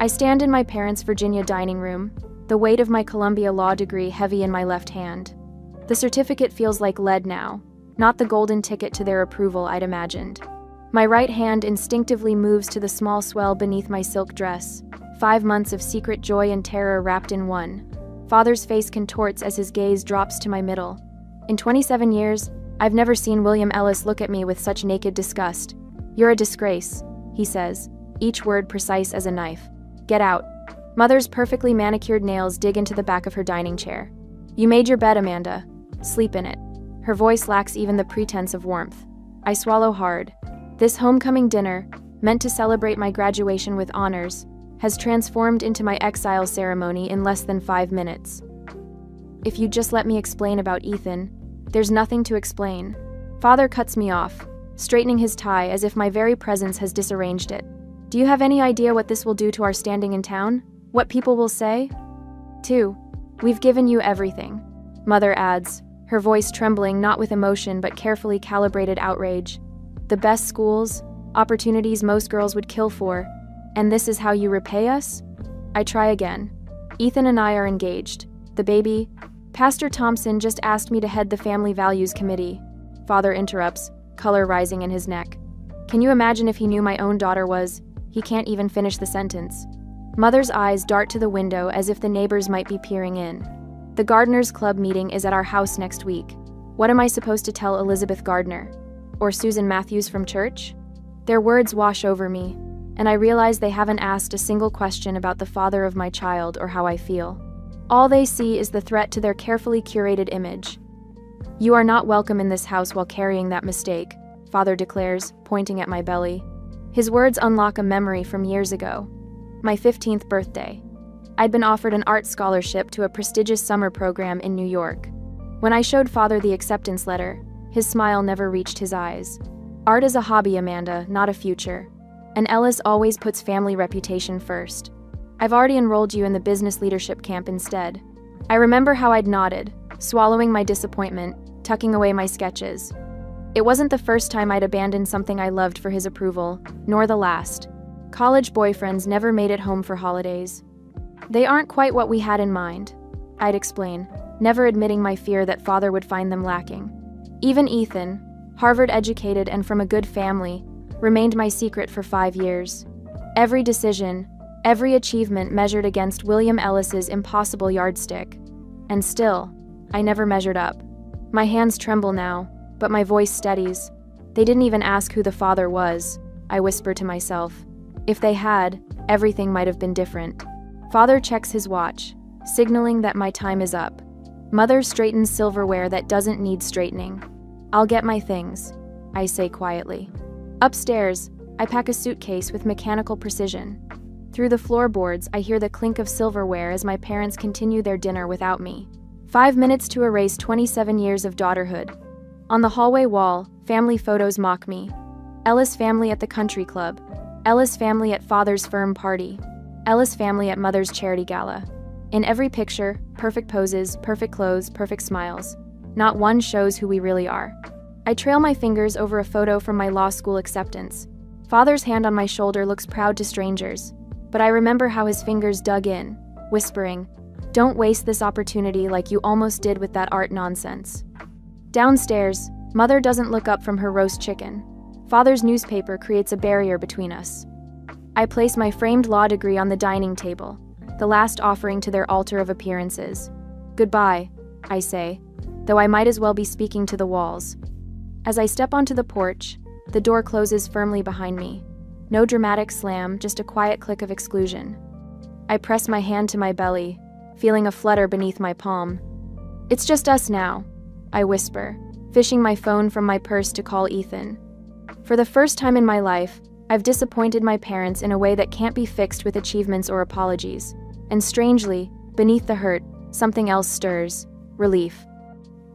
I stand in my parents' Virginia dining room, the weight of my Columbia Law degree heavy in my left hand. The certificate feels like lead now, not the golden ticket to their approval I'd imagined. My right hand instinctively moves to the small swell beneath my silk dress. 5 months of secret joy and terror wrapped in one. Father's face contorts as his gaze drops to my middle. In 27 years, I've never seen William Ellis look at me with such naked disgust. "You're a disgrace," he says, each word precise as a knife. "Get out." Mother's perfectly manicured nails dig into the back of her dining chair. "You made your bed, Amanda. Sleep in it." Her voice lacks even the pretense of warmth. I swallow hard. This homecoming dinner, meant to celebrate my graduation with honors, has transformed into my exile ceremony in less than 5 minutes. "If you'd just let me explain about Ethan." "There's nothing to explain." Father cuts me off, straightening his tie as if my very presence has disarranged it. "Do you have any idea what this will do to our standing in town? What people will say?" 2. "We've given you everything," Mother adds, her voice trembling not with emotion but carefully calibrated outrage. "The best schools, opportunities most girls would kill for, and this is how you repay us?" I try again. "Ethan and I are engaged. The baby, Pastor Thompson just asked me to head the Family Values Committee." Father interrupts, color rising in his neck. "Can you imagine if he knew my own daughter was—" He can't even finish the sentence. Mother's eyes dart to the window as if the neighbors might be peering in. "The Gardeners Club meeting is at our house next week. What am I supposed to tell Elizabeth Gardner? Or Susan Matthews from church?" Their words wash over me, and I realize they haven't asked a single question about the father of my child or how I feel. All they see is the threat to their carefully curated image. "You are not welcome in this house while carrying that mistake," Father declares, pointing at my belly. His words unlock a memory from years ago. My 15th birthday. I'd been offered an art scholarship to a prestigious summer program in New York. When I showed Father the acceptance letter, his smile never reached his eyes. "Art is a hobby, Amanda, not a future. And Ellis always puts family reputation first. I've already enrolled you in the business leadership camp instead." I remember how I'd nodded, swallowing my disappointment, tucking away my sketches. It wasn't the first time I'd abandoned something I loved for his approval, nor the last. College boyfriends never made it home for holidays. "They aren't quite what we had in mind," I'd explain, never admitting my fear that Father would find them lacking. Even Ethan, Harvard-educated and from a good family, remained my secret for 5 years. Every decision, every achievement measured against William Ellis's impossible yardstick. And still, I never measured up. My hands tremble now, but my voice steadies. "They didn't even ask who the father was," I whisper to myself. If they had, everything might have been different. Father checks his watch, signaling that my time is up. Mother straightens silverware that doesn't need straightening. "I'll get my things," I say quietly. Upstairs, I pack a suitcase with mechanical precision. Through the floorboards, I hear the clink of silverware as my parents continue their dinner without me. 5 minutes to erase 27 years of daughterhood. On the hallway wall, family photos mock me. Ellis family at the country club. Ellis family at Father's firm party. Ellis family at Mother's charity gala. In every picture, perfect poses, perfect clothes, perfect smiles. Not one shows who we really are. I trail my fingers over a photo from my law school acceptance. Father's hand on my shoulder looks proud to strangers, but I remember how his fingers dug in, whispering, "Don't waste this opportunity like you almost did with that art nonsense." Downstairs, Mother doesn't look up from her roast chicken. Father's newspaper creates a barrier between us. I place my framed law degree on the dining table, the last offering to their altar of appearances. "Goodbye," I say, though I might as well be speaking to the walls. As I step onto the porch, the door closes firmly behind me. No dramatic slam, just a quiet click of exclusion. I press my hand to my belly, feeling a flutter beneath my palm. "It's just us now," I whisper, fishing my phone from my purse to call Ethan. For the first time in my life, I've disappointed my parents in a way that can't be fixed with achievements or apologies. And strangely, beneath the hurt, something else stirs: relief.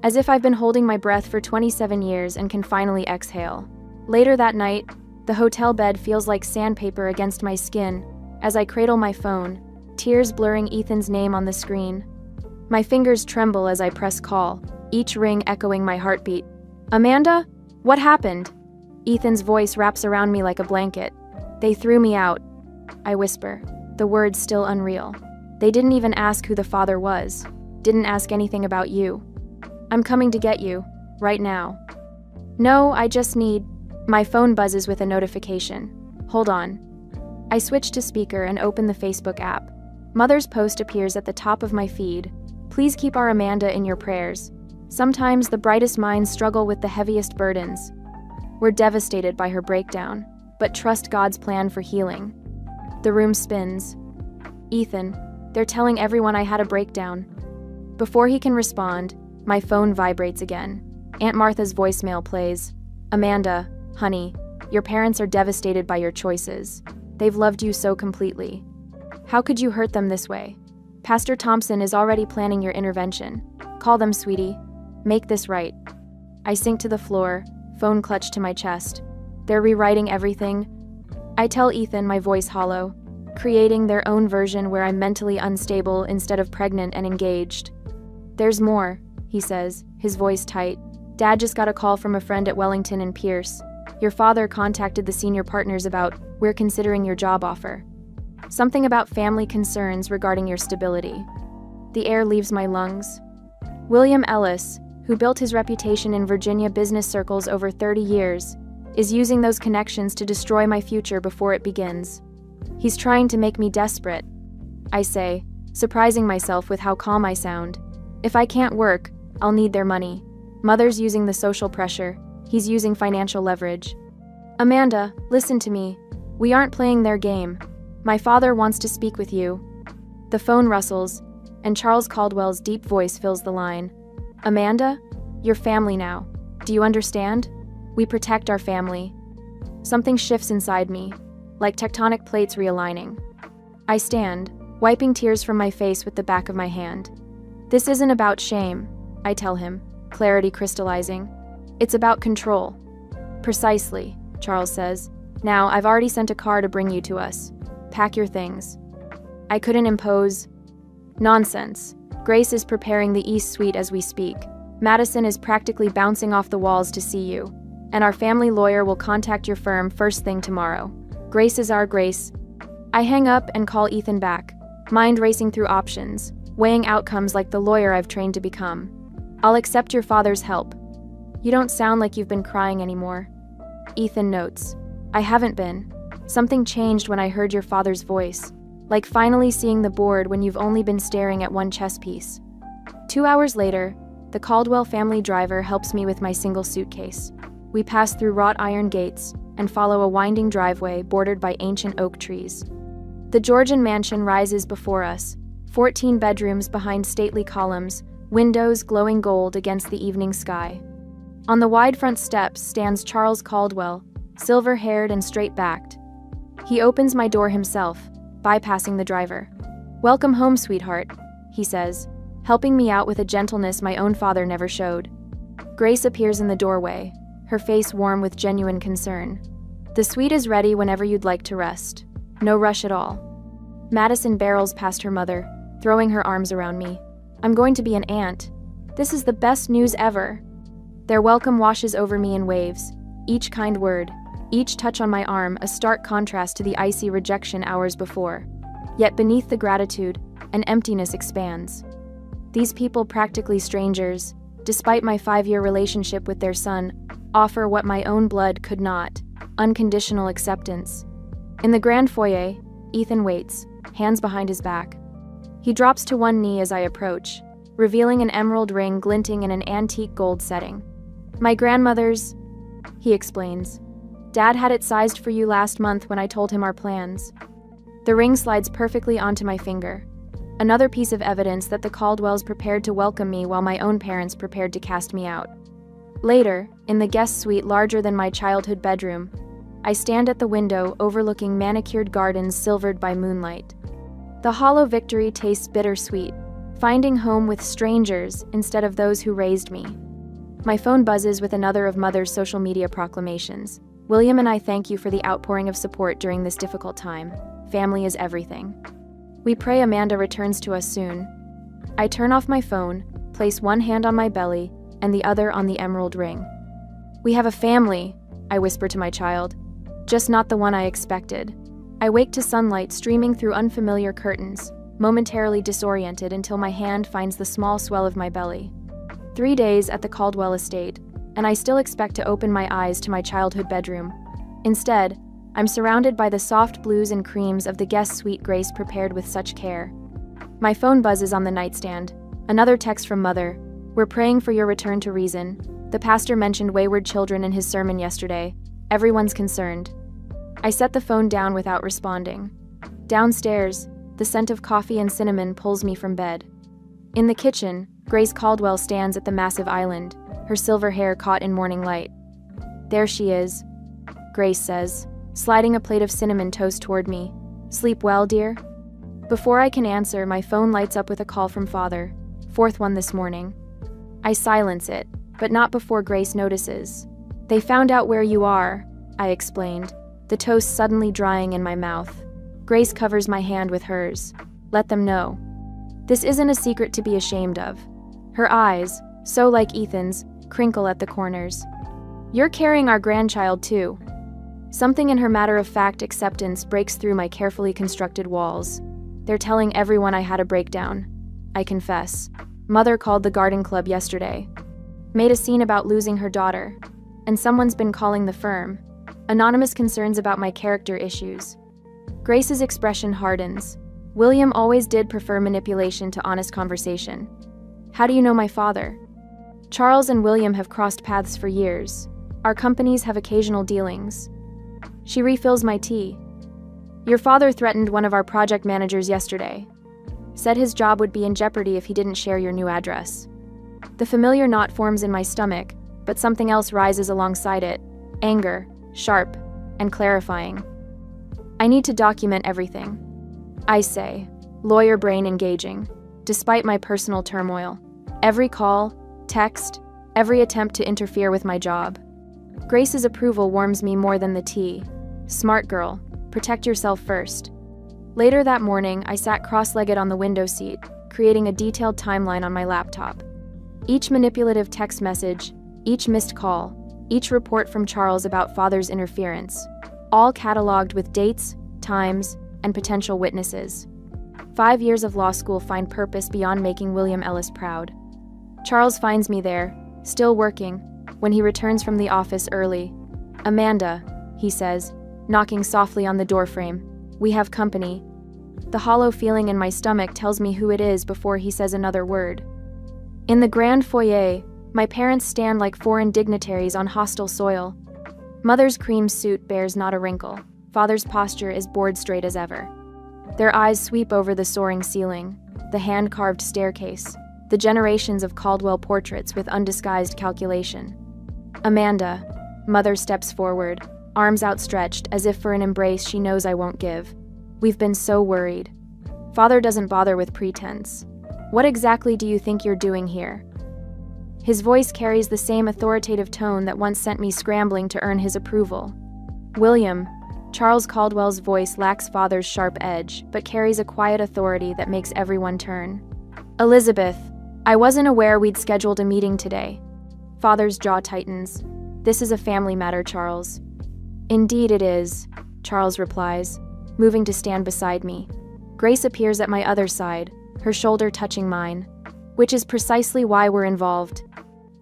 As if I've been holding my breath for 27 years and can finally exhale. Later that night, the hotel bed feels like sandpaper against my skin as I cradle my phone, tears blurring Ethan's name on the screen. My fingers tremble as I press call, each ring echoing my heartbeat. "Amanda? What happened?" Ethan's voice wraps around me like a blanket. "They threw me out," I whisper, the words still unreal. They didn't even ask who the father was. Didn't ask anything about you. I'm coming to get you, right now. No, I just need... My phone buzzes with a notification. Hold on. I switch to speaker and open the Facebook app. Mother's post appears at the top of my feed. Please keep our Amanda in your prayers. Sometimes the brightest minds struggle with the heaviest burdens. We're devastated by her breakdown, but trust God's plan for healing. The room spins. Ethan, they're telling everyone I had a breakdown. Before he can respond, my phone vibrates again. Aunt Martha's voicemail plays. Amanda, honey, your parents are devastated by your choices. They've loved you so completely. How could you hurt them this way? Pastor Thompson is already planning your intervention. Call them, sweetie. Make this right. I sink to the floor, phone clutched to my chest. They're rewriting everything. I tell Ethan, my voice hollow, creating their own version where I'm mentally unstable instead of pregnant and engaged. There's more, he says, his voice tight. Dad just got a call from a friend at Wellington and Pierce. Your father contacted the senior partners about, we're considering your job offer. Something about family concerns regarding your stability. The air leaves my lungs. William Ellis, who built his reputation in Virginia business circles over 30 years, is using those connections to destroy my future before it begins. He's trying to make me desperate, I say, surprising myself with how calm I sound. If I can't work, I'll need their money. Mother's using the social pressure. He's using financial leverage. Amanda, listen to me. We aren't playing their game. My father wants to speak with you. The phone rustles, and Charles Caldwell's deep voice fills the line. Amanda, you're family now. Do you understand? We protect our family. Something shifts inside me, like tectonic plates realigning. I stand, wiping tears from my face with the back of my hand. This isn't about shame, I tell him, clarity crystallizing. It's about control. Precisely, Charles says. Now, I've already sent a car to bring you to us. Pack your things. I couldn't impose. Nonsense. Grace is preparing the East Suite as we speak. Madison is practically bouncing off the walls to see you. And our family lawyer will contact your firm first thing tomorrow. Grace is our Grace. I hang up and call Ethan back, mind racing through options, weighing outcomes like the lawyer I've trained to become. I'll accept your father's help. You don't sound like you've been crying anymore. Ethan notes. I haven't been. Something changed when I heard your father's voice, like finally seeing the board when you've only been staring at one chess piece. 2 hours later, the Caldwell family driver helps me with my single suitcase. We pass through wrought iron gates and follow a winding driveway bordered by ancient oak trees. The Georgian mansion rises before us, 14 bedrooms behind stately columns, windows glowing gold against the evening sky. On the wide front steps stands Charles Caldwell, silver-haired and straight-backed. He opens my door himself, bypassing the driver. Welcome home, sweetheart, he says, helping me out with a gentleness my own father never showed. Grace appears in the doorway, her face warm with genuine concern. The suite is ready whenever you'd like to rest. No rush at all. Madison barrels past her mother, throwing her arms around me. I'm going to be an aunt. This is the best news ever. Their welcome washes over me in waves, each kind word, each touch on my arm a stark contrast to the icy rejection hours before. Yet beneath the gratitude, an emptiness expands. These people, practically strangers, despite my 5-year relationship with their son, offer what my own blood could not: unconditional acceptance. In the grand foyer, Ethan waits, hands behind his back. He drops to one knee as I approach, revealing an emerald ring glinting in an antique gold setting. My grandmother's, he explains. Dad had it sized for you last month when I told him our plans. The ring slides perfectly onto my finger. Another piece of evidence that the Caldwells prepared to welcome me while my own parents prepared to cast me out. Later, in the guest suite larger than my childhood bedroom, I stand at the window overlooking manicured gardens silvered by moonlight. The hollow victory tastes bittersweet, finding home with strangers instead of those who raised me. My phone buzzes with another of Mother's social media proclamations. William and I thank you for the outpouring of support during this difficult time. Family is everything. We pray Amanda returns to us soon. I turn off my phone, place one hand on my belly, and the other on the emerald ring. We have a family, I whisper to my child. Just not the one I expected. I wake to sunlight streaming through unfamiliar curtains, momentarily disoriented until my hand finds the small swell of my belly. 3 days at the Caldwell estate, and I still expect to open my eyes to my childhood bedroom. Instead, I'm surrounded by the soft blues and creams of the guest suite Grace prepared with such care. My phone buzzes on the nightstand. Another text from Mother. "We're praying for your return to reason. The pastor mentioned wayward children in his sermon yesterday. Everyone's concerned." I set the phone down without responding. Downstairs, the scent of coffee and cinnamon pulls me from bed. In the kitchen, Grace Caldwell stands at the massive island, her silver hair caught in morning light. "There she is," Grace says, sliding a plate of cinnamon toast toward me. "Sleep well, dear?" Before I can answer, my phone lights up with a call from Father. 4th one this morning. I silence it, but not before Grace notices. "They found out where you are," I explained, the toast suddenly drying in my mouth. Grace covers my hand with hers. "Let them know." This isn't a secret to be ashamed of. Her eyes, so like Ethan's, crinkle at the corners. "You're carrying our grandchild too." Something in her matter-of-fact acceptance breaks through my carefully constructed walls. "They're telling everyone I had a breakdown," I confess. "Mother called the garden club yesterday. Made a scene about losing her daughter. And someone's been calling the firm. Anonymous concerns about my character issues." Grace's expression hardens. William always did prefer manipulation to honest conversation. "How do you know my father?" "Charles and William have crossed paths for years. Our companies have occasional dealings." She refills my tea. "Your father threatened one of our project managers yesterday. Said his job would be in jeopardy if he didn't share your new address." The familiar knot forms in my stomach, but something else rises alongside it. Anger, sharp, and clarifying. "I need to document everything," I say, lawyer brain engaging, despite my personal turmoil. Every call, text, every attempt to interfere with my job. Grace's approval warms me more than the tea. "Smart girl, protect yourself first." Later that morning, I sat cross-legged on the window seat, creating a detailed timeline on my laptop. Each manipulative text message, each missed call, each report from Charles about Father's interference, all cataloged with dates, times, and potential witnesses. 5 years of law school find purpose beyond making William Ellis proud. Charles finds me there, still working, when he returns from the office early. "Amanda," he says, knocking softly on the doorframe. "We have company." The hollow feeling in my stomach tells me who it is before he says another word. In the grand foyer, my parents stand like foreign dignitaries on hostile soil. Mother's cream suit bears not a wrinkle. Father's posture is board straight as ever. Their eyes sweep over the soaring ceiling, the hand-carved staircase, the generations of Caldwell portraits with undisguised calculation. "Amanda," Mother steps forward, arms outstretched as if for an embrace she knows I won't give. "We've been so worried." Father doesn't bother with pretense. "What exactly do you think you're doing here?" His voice carries the same authoritative tone that once sent me scrambling to earn his approval. "William," Charles Caldwell's voice lacks Father's sharp edge, but carries a quiet authority that makes everyone turn. "Elizabeth, I wasn't aware we'd scheduled a meeting today." Father's jaw tightens. "This is a family matter, Charles." "Indeed it is," Charles replies, moving to stand beside me. Grace appears at my other side, her shoulder touching mine. "Which is precisely why we're involved.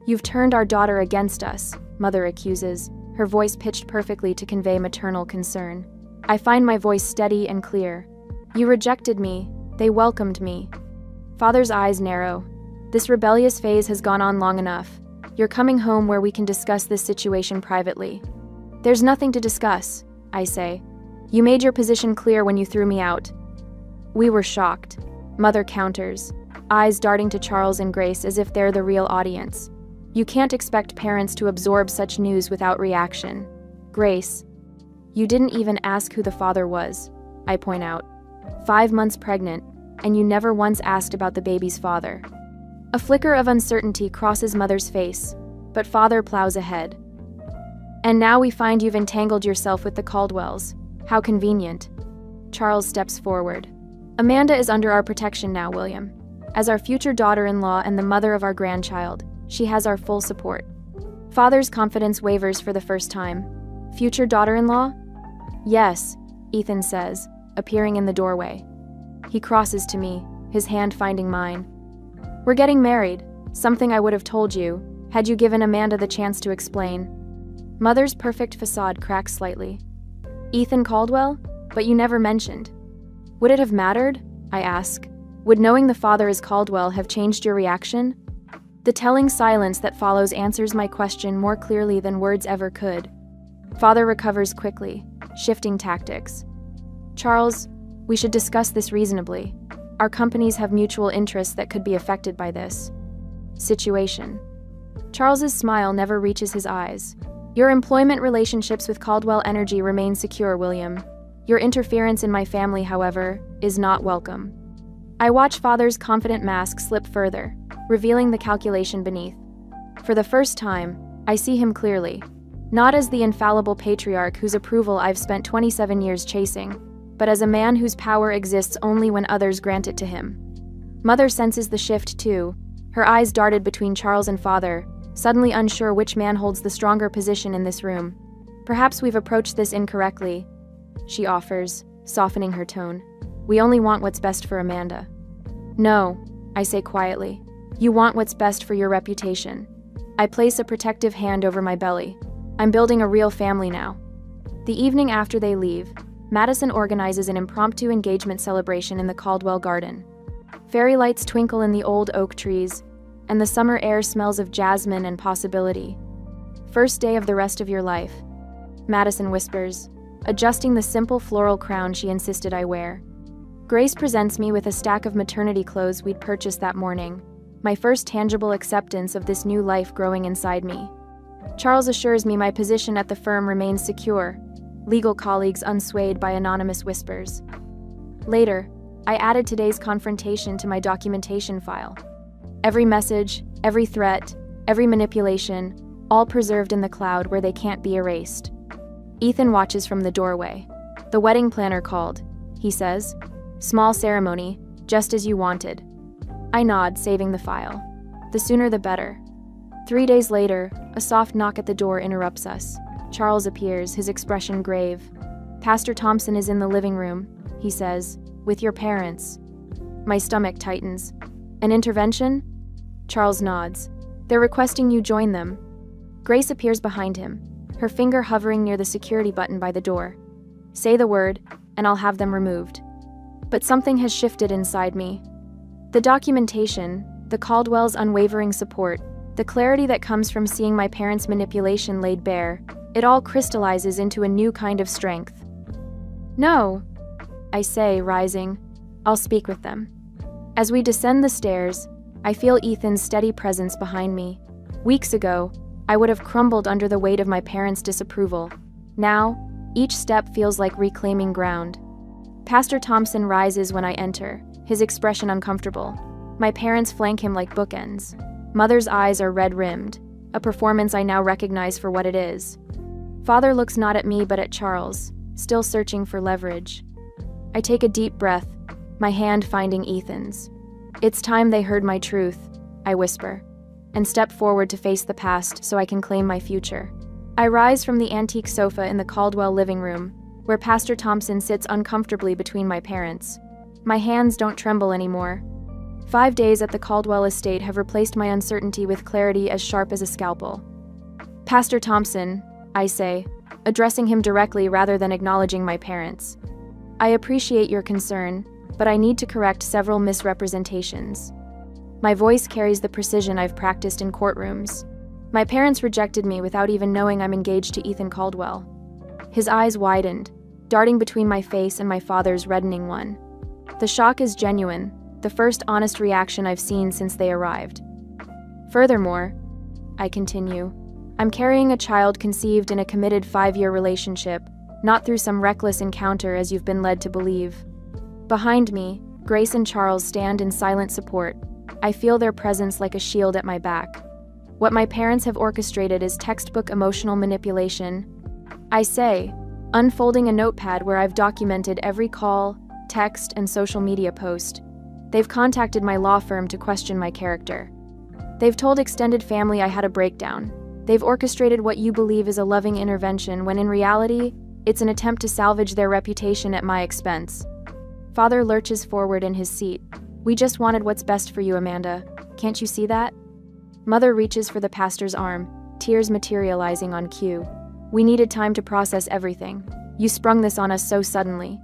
You've turned our daughter against us," Mother accuses, her voice pitched perfectly to convey maternal concern. I find my voice steady and clear. "You rejected me. They welcomed me." Father's eyes narrow. "This rebellious phase has gone on long enough. You're coming home where we can discuss this situation privately." "There's nothing to discuss," I say. "You made your position clear when you threw me out." "We were shocked," Mother counters, eyes darting to Charles and Grace as if they're the real audience. "You can't expect parents to absorb such news without reaction." "Grace, you didn't even ask who the father was," I point out. 5 months pregnant, and you never once asked about the baby's father." A flicker of uncertainty crosses Mother's face, but Father plows ahead. "And now we find you've entangled yourself with the Caldwells. How convenient." Charles steps forward. "Amanda is under our protection now, William. As our future daughter-in-law and the mother of our grandchild, she has our full support." Father's confidence wavers for the first time. "Future daughter-in-law?" "Yes. Ethan says, appearing in the doorway. He crosses to me, his hand finding mine. We're getting married, something I would have told you, had you given Amanda the chance to explain. Mother's perfect facade cracks slightly. Ethan Caldwell? But you never mentioned. Would it have mattered? I ask. Would knowing the father is Caldwell have changed your reaction? The telling silence that follows answers my question more clearly than words ever could. Father recovers quickly, shifting tactics. Charles, we should discuss this reasonably. Our companies have mutual interests that could be affected by this situation. Charles's smile never reaches his eyes. Your employment relationships with Caldwell Energy remain secure, William. Your interference in my family, however, is not welcome. I watch Father's confident mask slip further, revealing the calculation beneath. For the first time, I see him clearly, not as the infallible patriarch whose approval I've spent 27 years chasing, but as a man whose power exists only when others grant it to him. Mother senses the shift too. Her eyes darted between Charles and Father, suddenly unsure which man holds the stronger position in this room. Perhaps we've approached this incorrectly, she offers, softening her tone. We only want what's best for Amanda. No, I say quietly. You want what's best for your reputation. I place a protective hand over my belly. I'm building a real family now. The evening after they leave, Madison organizes an impromptu engagement celebration in the Caldwell garden. Fairy lights twinkle in the old oak trees, and the summer air smells of jasmine and possibility. First day of the rest of your life, Madison whispers, adjusting the simple floral crown she insisted I wear. Grace presents me with a stack of maternity clothes we'd purchased that morning, my first tangible acceptance of this new life growing inside me. Charles assures me my position at the firm remains secure, legal colleagues unswayed by anonymous whispers. Later, I added today's confrontation to my documentation file. Every message, every threat, every manipulation, all preserved in the cloud where they can't be erased. Ethan watches from the doorway. The wedding planner called, he says. Small ceremony, just as you wanted. I nod, saving the file. The sooner the better. 3 days later, a soft knock at the door interrupts us. Charles appears, his expression grave. Pastor Thompson is in the living room, he says, with your parents. My stomach tightens. An intervention? Charles nods. They're requesting you join them. Grace appears behind him, her finger hovering near the security button by the door. Say the word, and I'll have them removed. But something has shifted inside me. The documentation, the Caldwell's unwavering support, the clarity that comes from seeing my parents' manipulation laid bare, it all crystallizes into a new kind of strength. No, I say, rising. I'll speak with them. As we descend the stairs, I feel Ethan's steady presence behind me. Weeks ago, I would have crumbled under the weight of my parents' disapproval. Now, each step feels like reclaiming ground. Pastor Thompson rises when I enter, his expression uncomfortable. My parents flank him like bookends. Mother's eyes are red-rimmed, a performance I now recognize for what it is. Father looks not at me but at Charles, still searching for leverage. I take a deep breath, my hand finding Ethan's. It's time they heard my truth, I whisper, and step forward to face the past so I can claim my future. I rise from the antique sofa in the Caldwell living room, where Pastor Thompson sits uncomfortably between my parents. My hands don't tremble anymore. 5 days at the Caldwell estate have replaced my uncertainty with clarity as sharp as a scalpel. Pastor Thompson, I say, addressing him directly rather than acknowledging my parents. I appreciate your concern, but I need to correct several misrepresentations. My voice carries the precision I've practiced in courtrooms. My parents rejected me without even knowing I'm engaged to Ethan Caldwell. His eyes widened, darting between my face and my father's reddening one. The shock is genuine, the first honest reaction I've seen since they arrived. Furthermore, I continue, I'm carrying a child conceived in a committed 5-year relationship, not through some reckless encounter as you've been led to believe. Behind me, Grace and Charles stand in silent support. I feel their presence like a shield at my back. What my parents have orchestrated is textbook emotional manipulation. I say, unfolding a notepad where I've documented every call, text, and social media post. They've contacted my law firm to question my character. They've told extended family I had a breakdown. They've orchestrated what you believe is a loving intervention when in reality, It's an attempt to salvage their reputation at my expense. Father lurches forward in his seat. We just wanted what's best for you, Amanda. Can't you see that? Mother reaches for the pastor's arm, tears materializing on cue. We needed time to process everything. You sprung this on us so suddenly.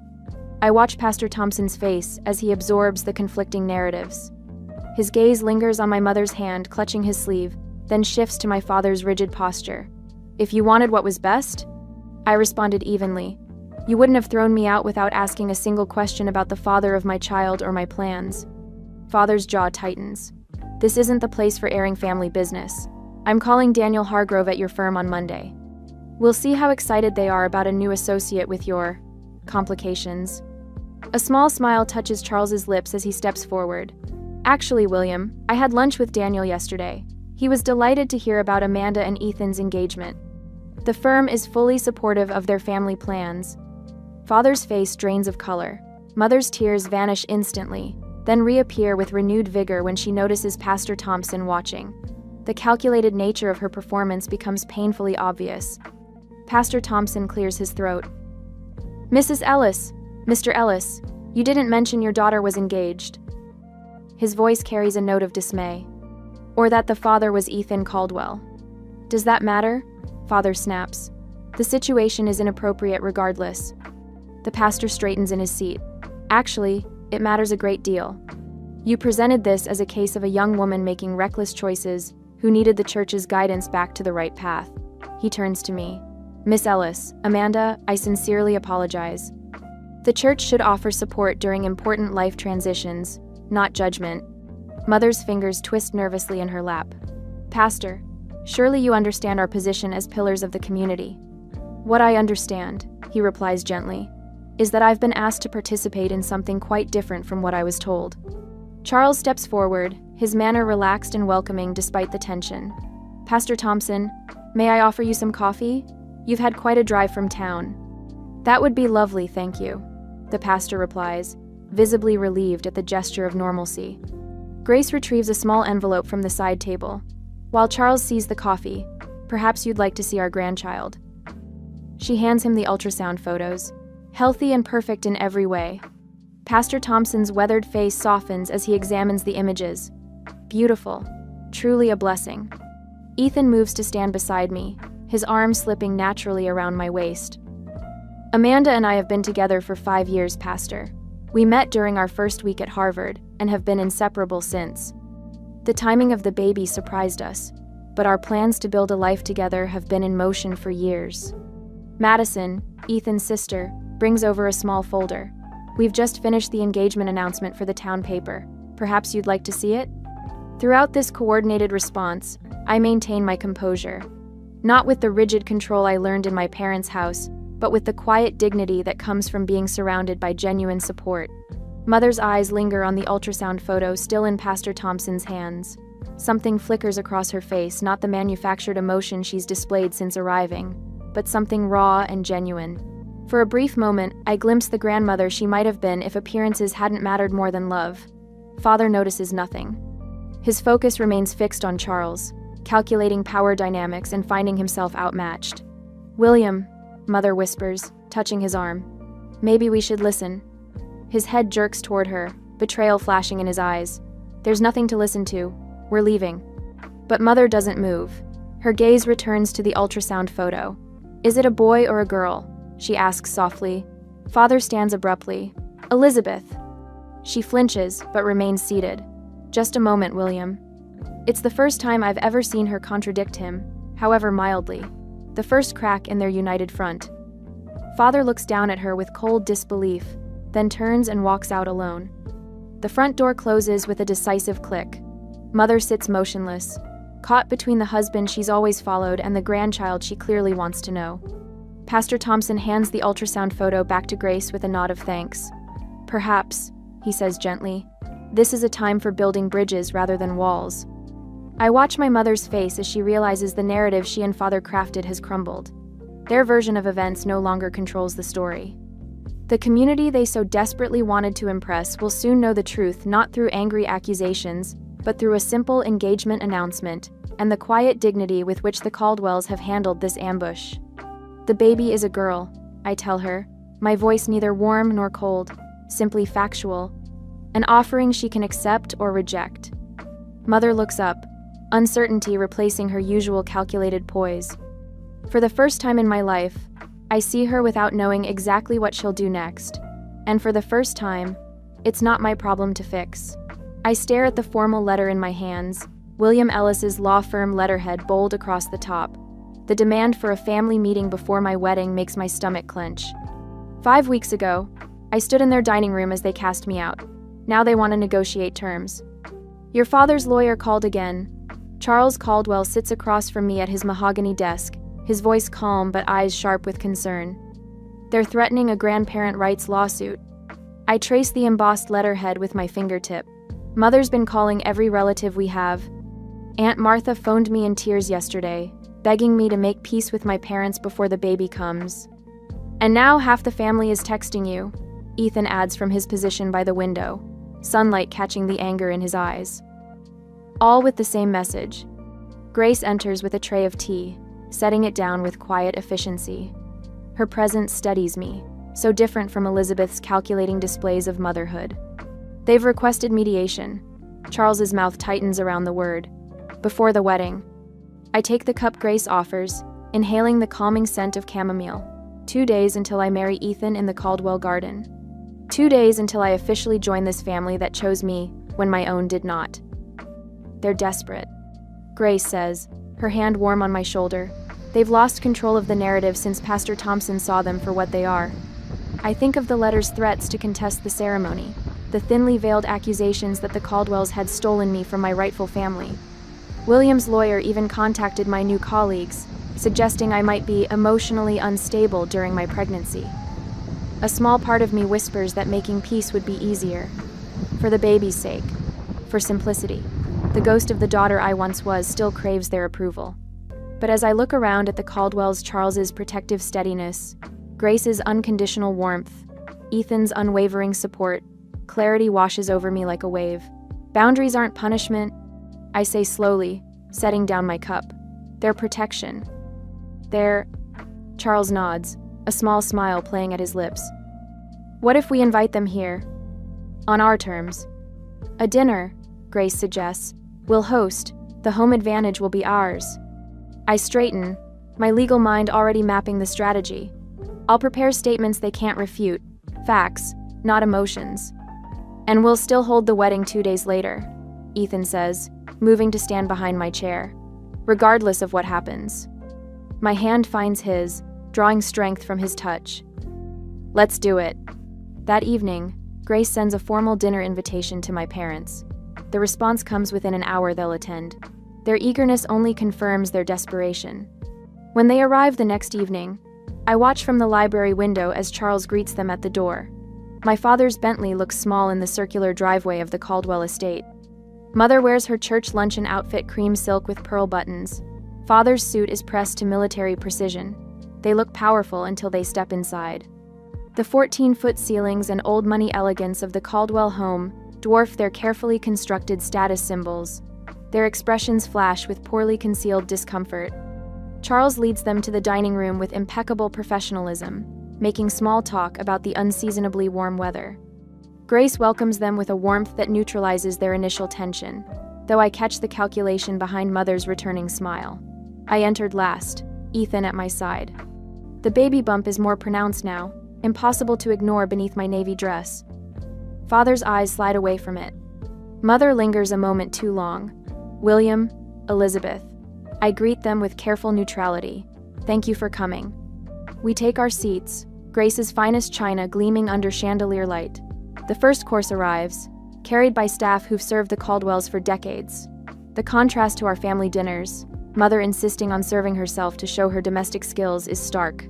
I watch Pastor Thompson's face as he absorbs the conflicting narratives. His gaze lingers on my mother's hand, clutching his sleeve, then shifts to my father's rigid posture. If you wanted what was best? I responded evenly. You wouldn't have thrown me out without asking a single question about the father of my child or my plans. Father's jaw tightens. This isn't the place for airing family business. I'm calling Daniel Hargrove at your firm on Monday. We'll see how excited they are about a new associate with your complications. A small smile touches Charles's lips as he steps forward. Actually, William, I had lunch with Daniel yesterday. He was delighted to hear about Amanda and Ethan's engagement. The firm is fully supportive of their family plans. Father's face drains of color. Mother's tears vanish instantly, then reappear with renewed vigor when she notices Pastor Thompson watching. The calculated nature of her performance becomes painfully obvious. Pastor Thompson clears his throat. Mrs. Ellis, Mr. Ellis, you didn't mention your daughter was engaged. His voice carries a note of dismay. Or that the father was Ethan Caldwell. Does that matter? Father snaps. The situation is inappropriate regardless. The pastor straightens in his seat. Actually, it matters a great deal. You presented this as a case of a young woman making reckless choices who needed the church's guidance back to the right path. He turns to me. Miss Ellis, Amanda, I sincerely apologize. The church should offer support during important life transitions, not judgment. Mother's fingers twist nervously in her lap. Pastor, surely you understand our position as pillars of the community. What I understand, he replies gently, is that I've been asked to participate in something quite different from what I was told. Charles steps forward, his manner relaxed and welcoming despite the tension. Pastor Thompson, may I offer you some coffee? You've had quite a drive from town. That would be lovely, thank you, the pastor replies, visibly relieved at the gesture of normalcy. Grace retrieves a small envelope from the side table. While Charles sees the coffee, perhaps you'd like to see our grandchild. She hands him the ultrasound photos, healthy and perfect in every way. Pastor Thompson's weathered face softens as he examines the images. Beautiful, truly a blessing. Ethan moves to stand beside me, his arm slipping naturally around my waist. Amanda and I have been together for 5 years, Pastor. We met during our first week at Harvard and have been inseparable since. The timing of the baby surprised us, but our plans to build a life together have been in motion for years. Madison, Ethan's sister, brings over a small folder. We've just finished the engagement announcement for the town paper. Perhaps you'd like to see it? Throughout this coordinated response, I maintain my composure. Not with the rigid control I learned in my parents' house, but with the quiet dignity that comes from being surrounded by genuine support. Mother's eyes linger on the ultrasound photo still in Pastor Thompson's hands. Something flickers across her face, not the manufactured emotion she's displayed since arriving, but something raw and genuine. For a brief moment, I glimpse the grandmother she might have been if appearances hadn't mattered more than love. Father notices nothing. His focus remains fixed on Charles, calculating power dynamics and finding himself outmatched. William, Mother whispers, touching his arm. Maybe we should listen. His head jerks toward her, betrayal flashing in his eyes. There's nothing to listen to. We're leaving. But Mother doesn't move. Her gaze returns to the ultrasound photo. Is it a boy or a girl? She asks softly. Father stands abruptly. Elizabeth. She flinches, but remains seated. Just a moment, William. It's the first time I've ever seen her contradict him, however mildly. The first crack in their united front. Father looks down at her with cold disbelief, then turns and walks out alone. The front door closes with a decisive click. Mother sits motionless, caught between the husband she's always followed and the grandchild she clearly wants to know. Pastor Thompson hands the ultrasound photo back to Grace with a nod of thanks. Perhaps, he says gently, this is a time for building bridges rather than walls. I watch my mother's face as she realizes the narrative she and Father crafted has crumbled. Their version of events no longer controls the story. The community they so desperately wanted to impress will soon know the truth, not through angry accusations, but through a simple engagement announcement and the quiet dignity with which the Caldwells have handled this ambush. The baby is a girl, I tell her, my voice neither warm nor cold, simply factual, an offering she can accept or reject. Mother looks up, uncertainty replacing her usual calculated poise. For the first time in my life, I see her without knowing exactly what she'll do next. And for the first time, it's not my problem to fix. I stare at the formal letter in my hands, William Ellis's law firm letterhead bold across the top. The demand for a family meeting before my wedding makes my stomach clench. 5 weeks ago, I stood in their dining room as they cast me out. Now they want to negotiate terms. Your father's lawyer called again. Charles Caldwell sits across from me at his mahogany desk, his voice calm but eyes sharp with concern. They're threatening a grandparent rights lawsuit. I trace the embossed letterhead with my fingertip. Mother's been calling every relative we have. Aunt Martha phoned me in tears yesterday, begging me to make peace with my parents before the baby comes. And now half the family is texting you, Ethan adds from his position by the window, sunlight catching the anger in his eyes. All with the same message. Grace enters with a tray of tea, setting it down with quiet efficiency. Her presence steadies me, so different from Elizabeth's calculating displays of motherhood. They've requested mediation. Charles's mouth tightens around the word. Before the wedding. I take the cup Grace offers, inhaling the calming scent of chamomile. 2 days until I marry Ethan in the Caldwell garden. 2 days until I officially join this family that chose me when my own did not. They're desperate. Grace says, her hand warm on my shoulder. They've lost control of the narrative since Pastor Thompson saw them for what they are. I think of the letter's threats to contest the ceremony, the thinly veiled accusations that the Caldwells had stolen me from my rightful family. William's lawyer even contacted my new colleagues, suggesting I might be emotionally unstable during my pregnancy. A small part of me whispers that making peace would be easier. For the baby's sake. For simplicity. The ghost of the daughter I once was still craves their approval. But as I look around at the Caldwells, Charles's protective steadiness, Grace's unconditional warmth, Ethan's unwavering support, clarity washes over me like a wave. Boundaries aren't punishment, I say slowly, setting down my cup. They're protection. Charles nods, a small smile playing at his lips. What if we invite them here? On our terms. A dinner, Grace suggests. We'll host. The home advantage will be ours. I straighten, my legal mind already mapping the strategy. I'll prepare statements they can't refute. Facts, not emotions. And we'll still hold the wedding 2 days later, Ethan says, moving to stand behind my chair, regardless of what happens. My hand finds his, drawing strength from his touch. Let's do it. That evening, Grace sends a formal dinner invitation to my parents. The response comes within an hour they'll attend. Their eagerness only confirms their desperation. When they arrive the next evening, I watch from the library window as Charles greets them at the door. My father's Bentley looks small in the circular driveway of the Caldwell estate. Mother wears her church luncheon outfit, cream silk with pearl buttons. Father's suit is pressed to military precision. They look powerful until they step inside. The 14-foot ceilings and old money elegance of the Caldwell home dwarf their carefully constructed status symbols. Their expressions flash with poorly concealed discomfort. Charles leads them to the dining room with impeccable professionalism, making small talk about the unseasonably warm weather. Grace welcomes them with a warmth that neutralizes their initial tension, though I catch the calculation behind Mother's returning smile. I entered last, Ethan at my side. The baby bump is more pronounced now, impossible to ignore beneath my navy dress. Father's eyes slide away from it. Mother lingers a moment too long. William, Elizabeth. I greet them with careful neutrality. Thank you for coming. We take our seats, Grace's finest china gleaming under chandelier light. The first course arrives, carried by staff who've served the Caldwells for decades. The contrast to our family dinners, Mother insisting on serving herself to show her domestic skills, is stark.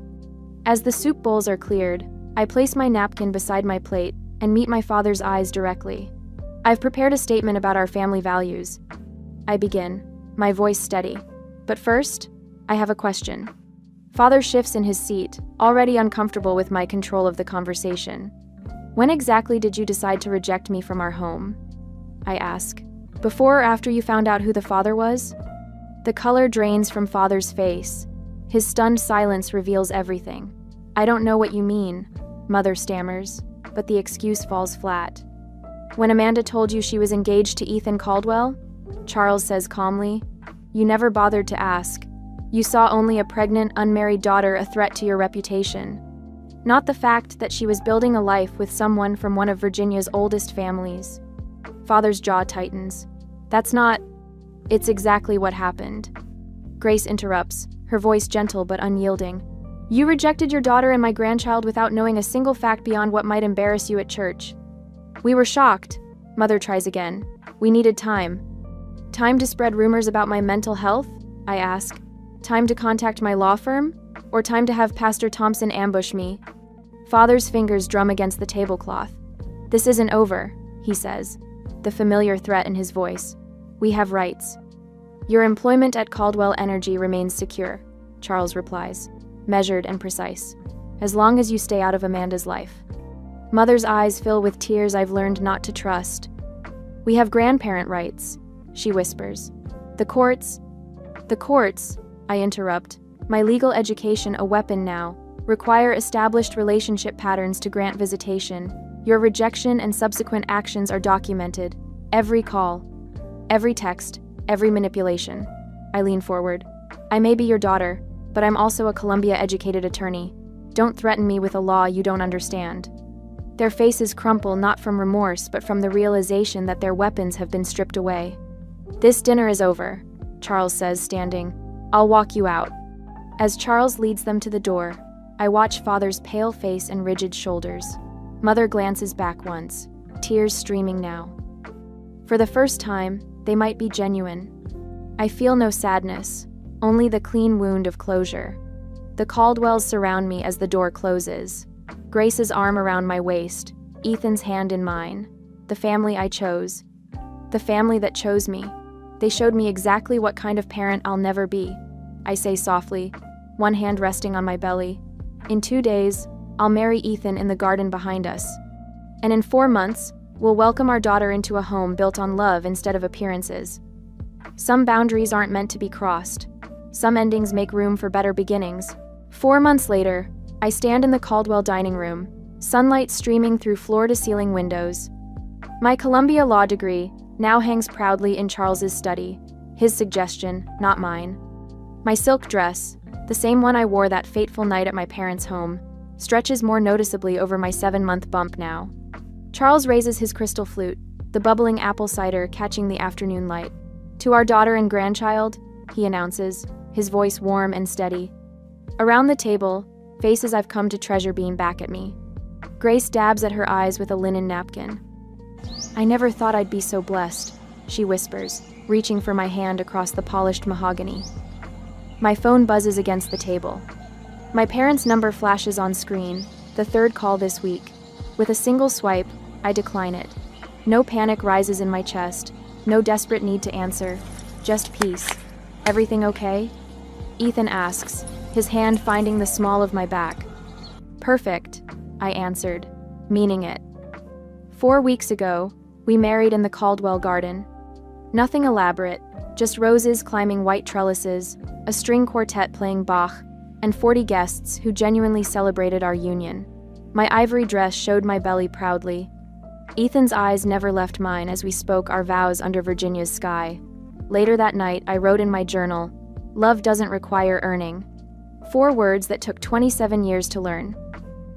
As the soup bowls are cleared, I place my napkin beside my plate and meet my father's eyes directly. I've prepared a statement about our family values. I begin, my voice steady. But first, I have a question. Father shifts in his seat, already uncomfortable with my control of the conversation. When exactly did you decide to reject me from our home? I ask. Before or after you found out who the father was? The color drains from Father's face. His stunned silence reveals everything. I don't know what you mean, Mother stammers, but the excuse falls flat. When Amanda told you she was engaged to Ethan Caldwell? Charles says calmly. You never bothered to ask. You saw only a pregnant, unmarried daughter a threat to your reputation. Not the fact that she was building a life with someone from one of Virginia's oldest families. Father's jaw tightens. That's not... It's exactly what happened. Grace interrupts, her voice gentle but unyielding. You rejected your daughter and my grandchild without knowing a single fact beyond what might embarrass you at church. We were shocked. Mother tries again. We needed time. Time to spread rumors about my mental health? I ask. Time to contact my law firm? Or time to have Pastor Thompson ambush me? Father's fingers drum against the tablecloth. This isn't over, he says, the familiar threat in his voice. We have rights. Your employment at Caldwell Energy remains secure, Charles replies, measured and precise, as long as you stay out of Amanda's life. Mother's eyes fill with tears I've learned not to trust. We have grandparent rights, she whispers. The courts, I interrupt, my legal education a weapon now, require established relationship patterns to grant visitation. Your rejection and subsequent actions are documented. Every call, every text, every manipulation. I lean forward. I may be your daughter, but I'm also a Columbia-educated attorney. Don't threaten me with a law you don't understand. Their faces crumple not from remorse, but from the realization that their weapons have been stripped away. This dinner is over, Charles says, standing. I'll walk you out. As Charles leads them to the door, I watch Father's pale face and rigid shoulders. Mother glances back once, tears streaming now. For the first time, they might be genuine. I feel no sadness, only the clean wound of closure. The Caldwells surround me as the door closes. Grace's arm around my waist, Ethan's hand in mine. The family I chose. The family that chose me. They showed me exactly what kind of parent I'll never be. I say softly, one hand resting on my belly. In 2 days, I'll marry Ethan in the garden behind us. And in 4 months, we'll welcome our daughter into a home built on love instead of appearances. Some boundaries aren't meant to be crossed. Some endings make room for better beginnings. 4 months later, I stand in the Caldwell dining room, sunlight streaming through floor-to-ceiling windows. My Columbia law degree now hangs proudly in Charles's study, his suggestion, not mine. My silk dress, the same one I wore that fateful night at my parents' home, stretches more noticeably over my 7-month bump now. Charles raises his crystal flute, the bubbling apple cider catching the afternoon light. To our daughter and grandchild, he announces, his voice warm and steady. Around the table, faces I've come to treasure beam back at me. Grace dabs at her eyes with a linen napkin. I never thought I'd be so blessed, she whispers, reaching for my hand across the polished mahogany. My phone buzzes against the table. My parents' number flashes on screen, the 3rd call this week. With a single swipe, I decline it. No panic rises in my chest, no desperate need to answer, just peace. Everything okay? Ethan asks, his hand finding the small of my back. Perfect, I answered, meaning it. 4 weeks ago, we married in the Caldwell garden. Nothing elaborate, just roses climbing white trellises, a string quartet playing Bach, and 40 guests who genuinely celebrated our union. My ivory dress showed my belly proudly. Ethan's eyes never left mine as we spoke our vows under Virginia's sky. Later that night, I wrote in my journal, "Love doesn't require earning." 4 words that took 27 years to learn.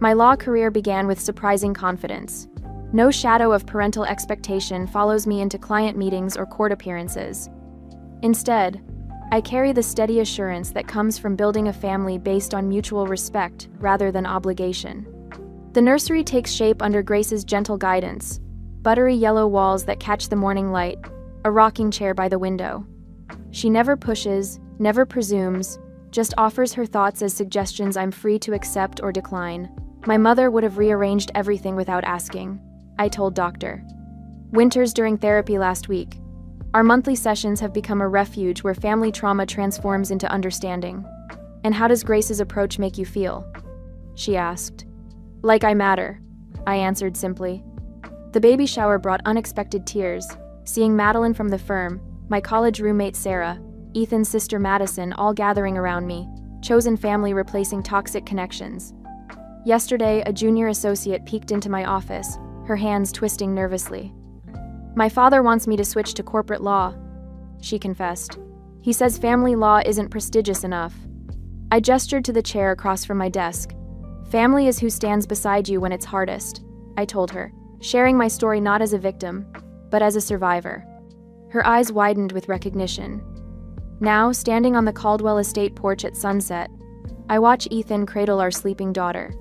My law career began with surprising confidence. No shadow of parental expectation follows me into client meetings or court appearances. Instead, I carry the steady assurance that comes from building a family based on mutual respect rather than obligation. The nursery takes shape under Grace's gentle guidance, buttery yellow walls that catch the morning light, a rocking chair by the window. She never pushes, never presumes, just offers her thoughts as suggestions I'm free to accept or decline. My mother would have rearranged everything without asking, I told Dr. Winters during therapy last week. Our monthly sessions have become a refuge where family trauma transforms into understanding. And how does Grace's approach make you feel? She asked. Like I matter, I answered simply. The baby shower brought unexpected tears, seeing Madeline from the firm, my college roommate Sarah, Ethan's sister Madison all gathering around me, chosen family replacing toxic connections. Yesterday, a junior associate peeked into my office, her hands twisting nervously. "My father wants me to switch to corporate law," she confessed. "He says family law isn't prestigious enough." I gestured to the chair across from my desk. "Family is who stands beside you when it's hardest," I told her, sharing my story not as a victim, but as a survivor. Her eyes widened with recognition. Now, standing on the Caldwell estate porch at sunset, I watch Ethan cradle our sleeping daughter.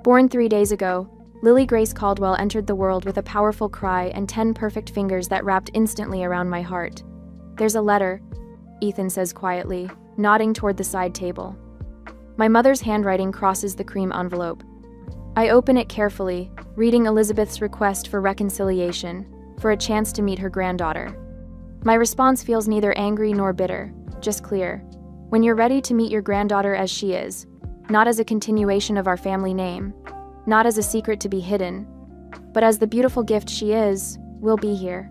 Born 3 days ago, Lily Grace Caldwell entered the world with a powerful cry and 10 perfect fingers that wrapped instantly around my heart. "There's a letter," Ethan says quietly, nodding toward the side table. My mother's handwriting crosses the cream envelope. I open it carefully, reading Elizabeth's request for reconciliation, for a chance to meet her granddaughter. My response feels neither angry nor bitter, just clear. When you're ready to meet your granddaughter as she is, not as a continuation of our family name, not as a secret to be hidden, but as the beautiful gift she is, we'll be here.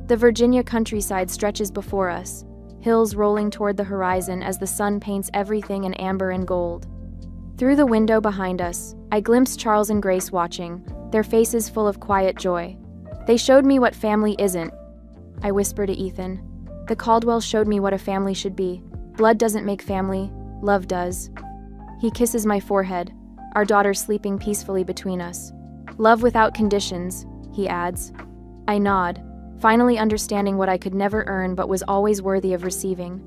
The Virginia countryside stretches before us, hills rolling toward the horizon as the sun paints everything in amber and gold. Through the window behind us, I glimpse Charles and Grace watching, their faces full of quiet joy. "They showed me what family isn't," I whisper to Ethan. "The Caldwells showed me what a family should be. Blood doesn't make family, love does." He kisses my forehead, our daughter sleeping peacefully between us. "Love without conditions," he adds. I nod, finally understanding what I could never earn but was always worthy of receiving.